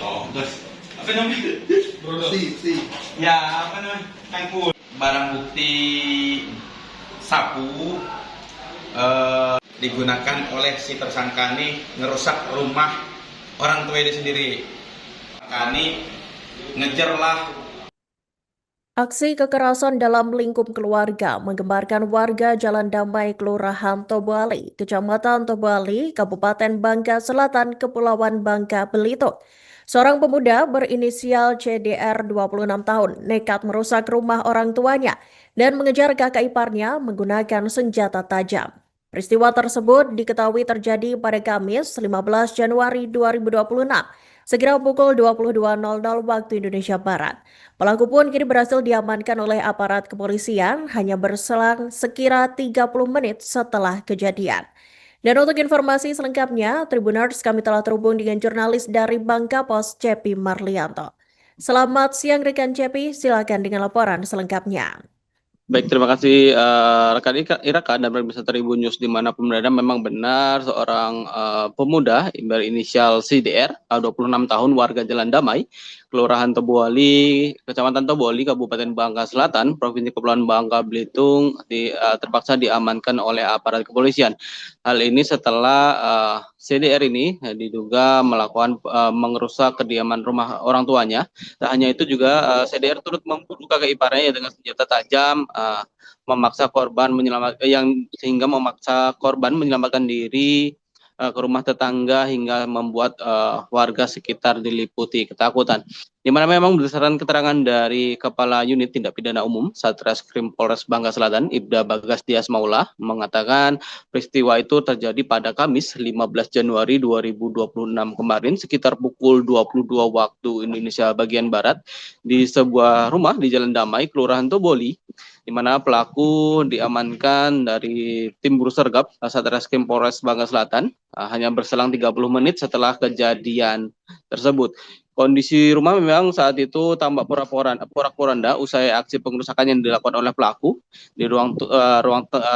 Oh, terus apa namanya? Si. Ya, apa namanya? Tangkul. Barang bukti sapu digunakan oleh si tersangka ini ngerusak rumah orang tua dia sendiri. Kani ngejarlah. Aksi kekerasan dalam lingkup keluarga menggembarkan warga Jalan Damai, Kelurahan Tobali, Kecamatan Tobali, Kabupaten Bangka Selatan, Kepulauan Bangka Belitung. Seorang pemuda berinisial CDR 26 tahun nekat merusak rumah orang tuanya dan mengejar kakak iparnya menggunakan senjata tajam. Peristiwa tersebut diketahui terjadi pada Kamis 15 Januari 2026, segera pukul 22.00 waktu Indonesia Barat. Pelaku pun kini berhasil diamankan oleh aparat kepolisian hanya berselang sekira 30 menit setelah kejadian. Dan untuk informasi selengkapnya, Tribuners, kami telah terhubung dengan jurnalis dari Bangka Pos, Cepi Marlianto. Selamat siang rekan Cepi, silakan dengan laporan selengkapnya. Baik, terima kasih rekan Iraka dan pemirsa Tribun News dimanapun berada. Memang benar seorang pemuda berinisial CDR, 26 tahun, warga Jalan Damai, Kelurahan Toboli, Kecamatan Toboli, Kabupaten Bangka Selatan, Provinsi Kepulauan Bangka Belitung, terpaksa diamankan oleh aparat kepolisian. Hal ini setelah CDR ini diduga melakukan mengerusak kediaman rumah orang tuanya. Tak hanya itu juga CDR turut membunuh kakak iparnya dengan senjata tajam, memaksa korban sehingga memaksa korban menyelamatkan diri ke rumah tetangga hingga membuat warga sekitar diliputi ketakutan. Di mana memang berdasarkan keterangan dari Kepala Unit Tindak Pidana Umum Satreskrim Polres Bangka Selatan, Ibda Bagas Dias Maula, mengatakan peristiwa itu terjadi pada Kamis 15 Januari 2026 kemarin sekitar pukul 22 waktu Indonesia bagian Barat di sebuah rumah di Jalan Damai, Kelurahan Toboli, di mana pelaku diamankan dari tim Brusergap Satreskrim Polres Bangka Selatan hanya berselang 30 menit setelah kejadian tersebut. Kondisi rumah memang saat itu tampak porak-poranda usai aksi pengerusakan yang dilakukan oleh pelaku di ruang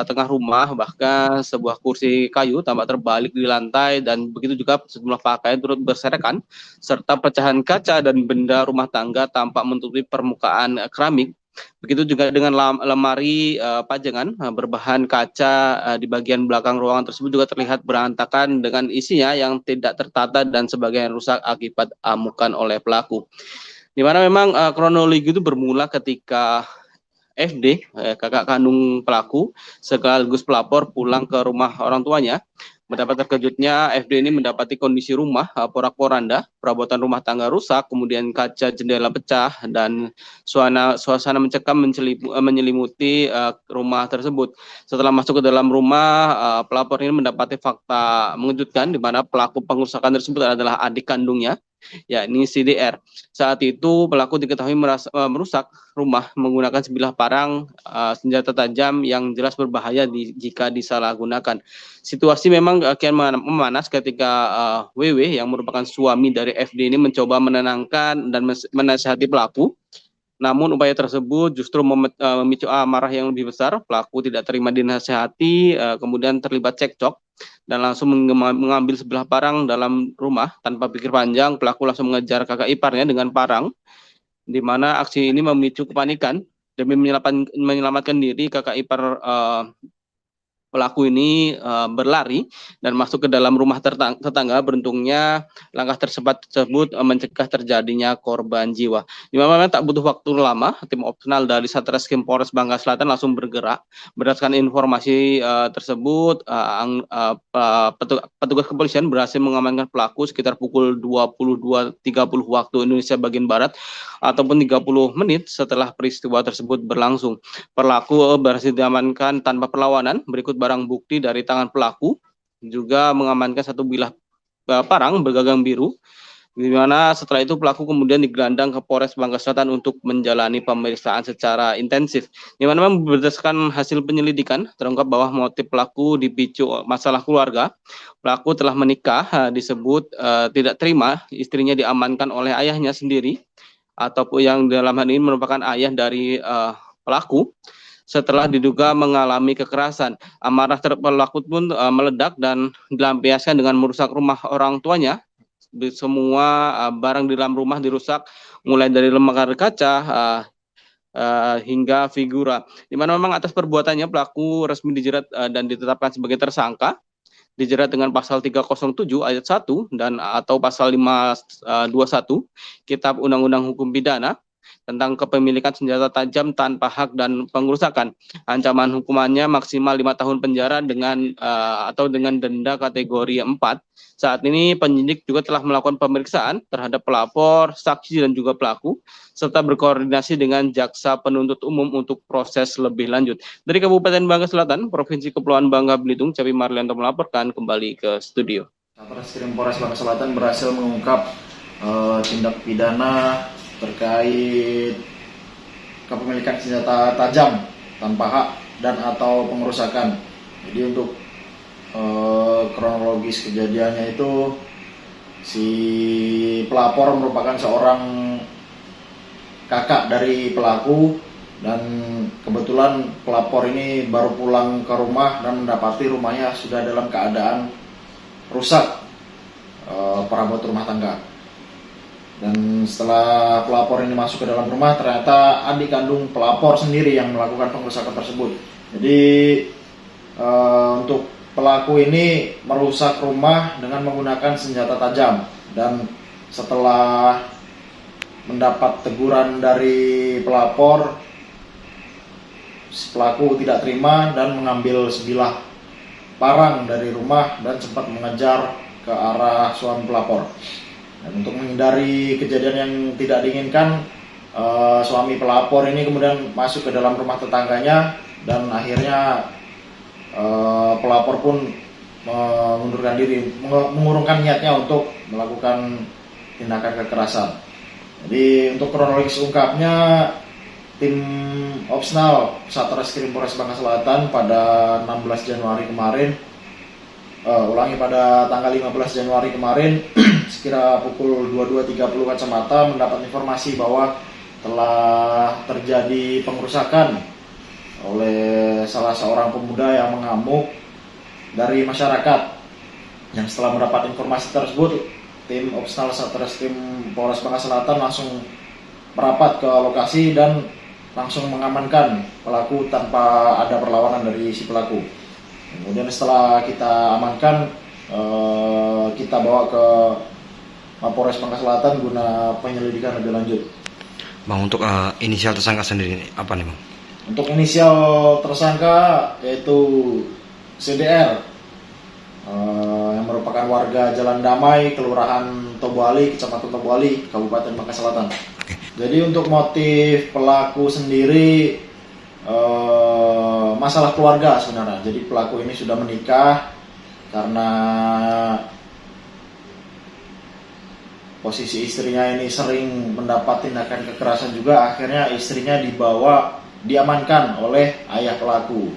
tengah rumah. Bahkan sebuah kursi kayu tampak terbalik di lantai dan begitu juga sejumlah pakaian turut berserakan serta pecahan kaca dan benda rumah tangga tampak menutupi permukaan keramik. Begitu juga dengan lemari pajangan berbahan kaca di bagian belakang ruangan tersebut juga terlihat berantakan dengan isinya yang tidak tertata dan sebagian rusak akibat amukan oleh pelaku. Di mana memang kronologi itu bermula ketika FD, kakak kandung pelaku, sekaligus pelapor pulang ke rumah orang tuanya. Mendapat terkejutnya, FD ini mendapati kondisi rumah porak-poranda, perabotan rumah tangga rusak, kemudian kaca jendela pecah, dan suasana mencekam menyelimuti rumah tersebut. Setelah masuk ke dalam rumah, pelapor ini mendapati fakta mengejutkan, di mana pelaku pengerusakan tersebut adalah adik kandungnya, yakni CDR. Saat itu pelaku diketahui merusak rumah menggunakan sebilah parang senjata tajam yang jelas berbahaya jika disalahgunakan. Situasi memang kian memanas ketika WW yang merupakan suami dari FD ini mencoba menenangkan dan menasihati pelaku. Namun upaya tersebut justru memicu amarah yang lebih besar. Pelaku tidak terima dinasihati, kemudian terlibat cekcok dan langsung mengambil sebelah parang dalam rumah. Tanpa pikir panjang, pelaku langsung mengejar kakak iparnya dengan parang, di mana aksi ini memicu kepanikan demi menyelamatkan diri. Kakak ipar pelaku ini berlari dan masuk ke dalam rumah tetangga. Beruntungnya langkah tersebut mencegah terjadinya korban jiwa. Di mana tak butuh waktu lama, tim opsional dari Satreskrim Polres Bangka Selatan langsung bergerak. Berdasarkan informasi tersebut, petugas kepolisian berhasil mengamankan pelaku sekitar pukul 22.30 waktu Indonesia bagian Barat ataupun 30 menit setelah peristiwa tersebut berlangsung. Pelaku berhasil diamankan tanpa perlawanan. Berikut barang bukti dari tangan pelaku, juga mengamankan satu bilah parang bergagang biru, di mana setelah itu pelaku kemudian digelandang ke Polres Bangka Selatan untuk menjalani pemeriksaan secara intensif. Di mana memang berdasarkan hasil penyelidikan terungkap bahwa motif pelaku dipicu masalah keluarga. Pelaku telah menikah, disebut tidak terima istrinya diamankan oleh ayahnya sendiri, ataupun yang dalam hal ini merupakan ayah dari pelaku. Setelah diduga mengalami kekerasan, amarah pelaku pun meledak dan dilampiaskan dengan merusak rumah orang tuanya semua barang di dalam rumah dirusak, mulai dari lemari kaca hingga figura. Di mana memang atas perbuatannya pelaku resmi dijerat dan ditetapkan sebagai tersangka, dijerat dengan pasal 307 ayat 1 dan atau pasal 521 Kitab Undang-Undang Hukum Pidana tentang kepemilikan senjata tajam tanpa hak dan pengerusakan. Ancaman hukumannya maksimal 5 tahun penjara dengan atau dengan denda kategori 4. Saat ini penyidik juga telah melakukan pemeriksaan terhadap pelapor, saksi dan juga pelaku serta berkoordinasi dengan jaksa penuntut umum untuk proses lebih lanjut. Dari Kabupaten Bangka Selatan, Provinsi Kepulauan Bangka Belitung, Capi Marlianto melaporkan kembali ke studio. Satreskrim Polres Bangka Selatan berhasil mengungkap tindak pidana terkait kepemilikan senjata tajam tanpa hak dan atau pengerusakan. Jadi untuk kronologis kejadiannya itu, si pelapor merupakan seorang kakak dari pelaku, dan kebetulan pelapor ini baru pulang ke rumah dan mendapati rumahnya sudah dalam keadaan rusak perabot rumah tangga. Dan setelah pelapor ini masuk ke dalam rumah, ternyata adik kandung pelapor sendiri yang melakukan pengerusakan tersebut. Jadi untuk pelaku ini merusak rumah dengan menggunakan senjata tajam, dan setelah mendapat teguran dari pelapor, pelaku tidak terima dan mengambil sebilah parang dari rumah dan sempat mengejar ke arah suami pelapor. Dan untuk menghindari kejadian yang tidak diinginkan, suami pelapor ini kemudian masuk ke dalam rumah tetangganya, dan akhirnya pelapor pun mengundurkan diri, mengurungkan niatnya untuk melakukan tindakan kekerasan. Jadi untuk kronologis ungkapnya, tim Opsnal Satreskrim Polres Bangka Selatan pada 16 Januari kemarin, pada tanggal 15 Januari kemarin sekira pukul 22.30 kacamata mendapat informasi bahwa telah terjadi pengerusakan oleh salah seorang pemuda yang mengamuk dari masyarakat. Yang setelah mendapat informasi tersebut, tim Opsnal Satreskrim Polres Bangka Selatan langsung merapat ke lokasi dan langsung mengamankan pelaku tanpa ada perlawanan dari si pelaku. Kemudian setelah kita amankan, kita bawa ke Mapolres Bangka Selatan guna penyelidikan lebih lanjut. Bang, untuk inisial tersangka sendiri apa nih, Bang? Untuk inisial tersangka yaitu CDR, yang merupakan warga Jalan Damai, Kelurahan Tobuali, Kecamatan Tobuali, Kabupaten Bangka Selatan. Oke. Jadi untuk motif pelaku sendiri, masalah keluarga sebenarnya. Jadi pelaku ini sudah menikah, karena posisi istrinya ini sering mendapat tindakan kekerasan juga, akhirnya istrinya diamankan oleh ayah pelaku.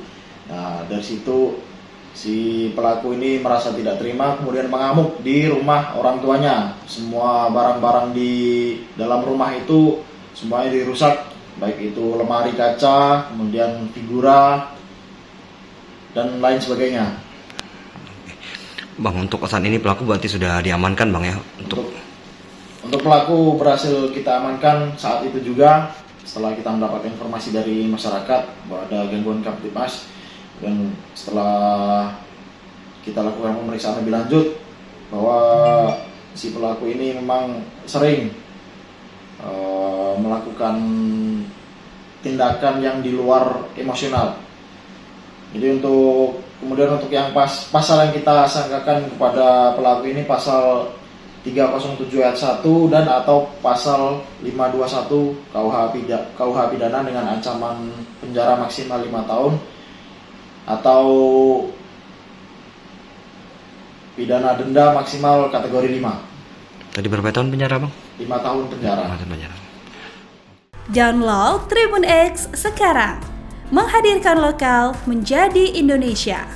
Nah, dari situ si pelaku ini merasa tidak terima, kemudian mengamuk di rumah orang tuanya. Semua barang-barang di dalam rumah itu semuanya dirusak, baik itu lemari kaca, kemudian figura, dan lain sebagainya. Bang, untuk saat ini pelaku berarti sudah diamankan, Bang, ya? Untuk pelaku berhasil kita amankan saat itu juga, setelah kita mendapat informasi dari masyarakat bahwa ada gangguan Kamtibmas. Dan setelah kita lakukan pemeriksaan lebih lanjut, bahwa si pelaku ini memang sering melakukan tindakan yang di luar emosional. Jadi kemudian untuk yang pasal yang kita sangkakan kepada pelaku ini pasal 307 ayat 1 dan atau pasal 521 KUH pidana dengan ancaman penjara maksimal 5 tahun atau pidana denda maksimal kategori 5. Tadi berapa tahun penjara, Bang? 5 tahun penjara. 5 tahun penjara. Download Tribun X sekarang, menghadirkan lokal menjadi Indonesia.